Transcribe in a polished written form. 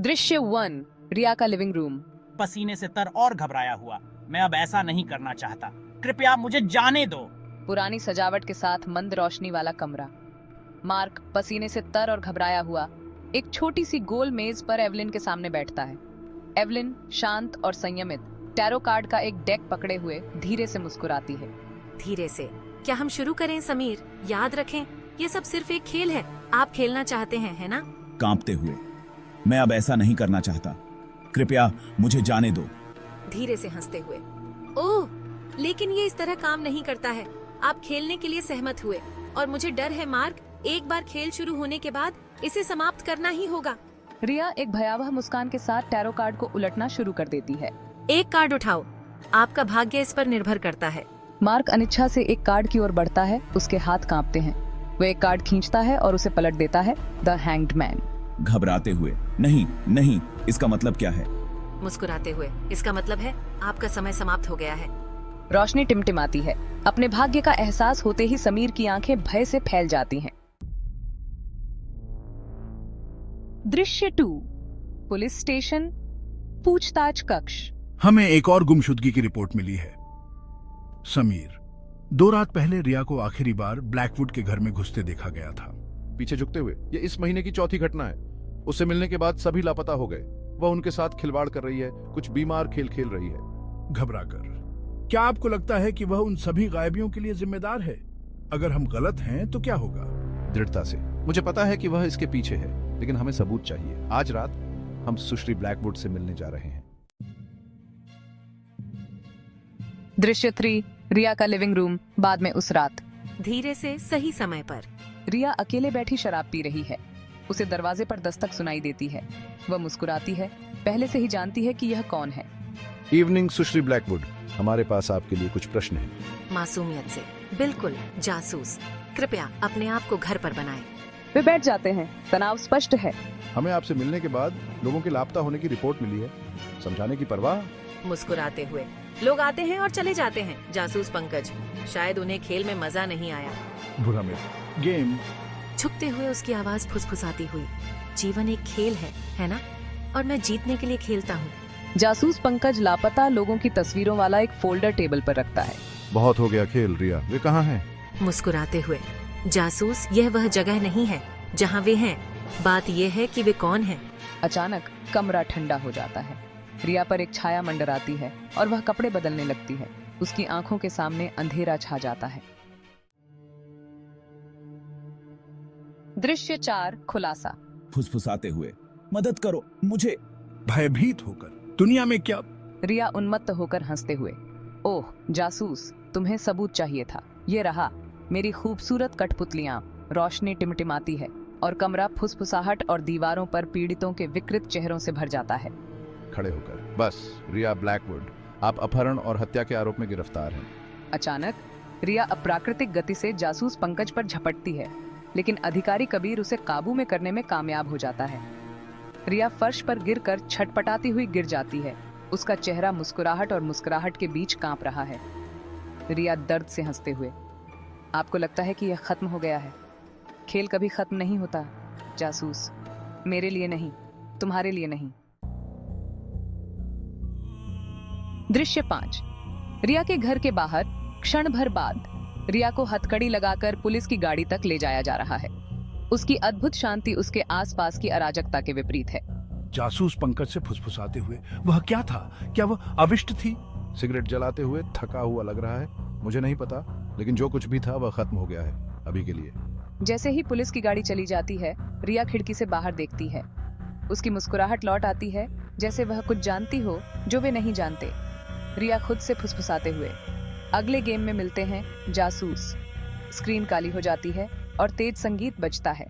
दृश्य 1। रिया का living room. पसीने से तर और घबराया हुआ। मैं अब ऐसा नहीं करना चाहता। कृपया मुझे जाने दो। पुरानी सजावट के साथ मंद रोशनी वाला कमरा। मार्क पसीने से तर और घबराया हुआ एक छोटी सी गोल मेज पर एवलिन के सामने बैठता है। एवलिन शांत और संयमित टैरो कार्ड का एक डेक पकड़े हुए धीरे से मुस्कुराती है। धीरे से। क्या हम शुरू करें समीर? याद रखें, ये सब सिर्फ एक खेल है। आप खेलना चाहते हैं, है ना? कांपते हुए, मैं अब ऐसा नहीं करना चाहता। कृपया मुझे जाने दो। धीरे से हंसते हुए, ओह, लेकिन ये इस तरह काम नहीं करता है। आप खेलने के लिए सहमत हुए और मुझे डर है मार्क, एक बार खेल शुरू होने के बाद इसे समाप्त करना ही होगा। रिया एक भयावह मुस्कान के साथ टैरो कार्ड को उलटना शुरू कर देती है। एक कार्ड उठाओ, आपका भाग्य इस पर निर्भर करता है। मार्क अनिच्छा से एक कार्ड की ओर बढ़ता है। उसके हाथ कांपते हैं। वो एक कार्ड खींचता है और उसे पलट देता है। The hanged man. घबराते हुए, नहीं नहीं, इसका मतलब क्या है? मुस्कुराते हुए, इसका मतलब है आपका समय समाप्त हो गया है। रोशनी टिमटिमाती है। अपने भाग्य का एहसास होते ही समीर की आंखें भय से फैल जाती हैं। दृश्य 2। पुलिस स्टेशन, पूछताछ कक्ष। हमें एक और गुमशुदगी की रिपोर्ट मिली है। समीर, 2 रात पहले रिया को आखिरी बार ब्लैकवुड के घर में घुसते देखा गया था। पीछे झुकते हुए। ये इस महीने की चौथी घटना है। उससे मिलने के बाद सभी लापता हो गए। वह उनके साथ खिलवाड़ कर रही है, कुछ बीमार खेल खेल रही है। घबराकर, क्या आपको लगता है कि वह उन सभी गायबियों के लिए जिम्मेदार है? अगर हम गलत हैं तो क्या होगा? दृढ़ता से। मुझे पता है कि वह इसके पीछे है, लेकिन हमें सबूत चाहिए। आज रात हम सुश्री ब्लैकवुड से मिलने जा रहे हैं। दृश्य 3। रिया का लिविंग रूम। बाद में उस रात धीरे से, सही समय पर। रिया अकेले बैठी शराब पी रही है। उसे दरवाजे पर दस्तक सुनाई देती है। वह मुस्कुराती है। पहले से ही जानती है कि यह कौन है। इवनिंग सुश्री ब्लैकवुड, हमारे पास आपके लिए कुछ प्रश्न हैं। मासूमियत से, बिल्कुल जासूस। कृपया अपने आप को घर पर बनाएं। वे बैठ जाते हैं। तनाव स्पष्ट है। हमें आपसे मिलने के बाद लोगों के लापता होने की रिपोर्ट मिली है। समझाने की परवाह। मुस्कुराते हुए, लोग आते हैं और चले जाते हैं। जासूस पंकज, शायद उन्हें खेल में मजा नहीं आया। बुरा मेरा गेम। झुकते हुए उसकी आवाज फुसफुसाती हुई, जीवन एक खेल है ना? और मैं जीतने के लिए खेलता हूँ। जासूस पंकज लापता लोगों की तस्वीरों वाला एक फोल्डर टेबल पर रखता है। बहुत हो गया खेल रिया, वे कहाँ हैं? मुस्कुराते हुए, जासूस, यह वह जगह नहीं है जहाँ वे हैं। बात यह है कि वे कौन हैं। अचानक कमरा ठंडा हो जाता है। रिया पर एक छाया मंडराती है और वह कपड़े बदलने लगती है। उसकी आंखों के सामने अंधेरा छा जाता है। दृश्य 4। खुलासा। फुसफुसाते हुए, मदद करो मुझे। भयभीत होकर, दुनिया में क्या? रिया उन्मत्त होकर हंसते हुए, ओह जासूस, तुम्हें सबूत चाहिए था। ये रहा। मेरी खूबसूरत कठपुतलियां। रोशनी टिमटिमाती है और कमरा फुसफुसाहट और दीवारों पर पीड़ितों के विकृत चेहरों से भर जाता है। खड़े होकर, बस रिया ब्लैकवुड, आप अपहरण और हत्या के आरोप में गिरफ्तार हैं। अचानक रिया अप्राकृतिक गति से जासूस पंकज पर झपटती है, लेकिन अधिकारी कबीर उसे काबू में करने में कामयाब हो जाता है। रिया फर्श पर गिरकर छटपटाती हुई गिर जाती है। उसका चेहरा मुस्कुराहट और मुस्कुराहट के बीच कांप रहा है। रिया दर्द से हंसते हुए, आपको लगता है कि यह खत्म हो गया है? खेल कभी खत्म नहीं होता जासूस। मेरे लिए नहीं, तुम्हारे लिए नहीं। दृश्य 5। रिया के घर के बाहर क्षण भर बाद रिया को हथकड़ी लगाकर पुलिस की गाड़ी तक ले जाया जा रहा है। उसकी अद्भुत शांति उसके आसपास की अराजकता के विपरीत है। जासूस पंकज से फुसफुसाते हुए, वह क्या था? क्या वह अविष्ट थी? सिगरेट जलाते हुए थका हुआ लग रहा है। मुझे नहीं पता, लेकिन जो कुछ भी था वह खत्म हो गया है, अभी के लिए। जैसे ही पुलिस की गाड़ी चली जाती है, रिया खिड़की से बाहर देखती है। उसकी मुस्कुराहट लौट आती है, जैसे वह कुछ जानती हो जो वे नहीं जानते। रिया खुद से फुसफुसाते हुए, अगले गेम में मिलते हैं जासूस। स्क्रीन काली हो जाती है और तेज संगीत बजता है।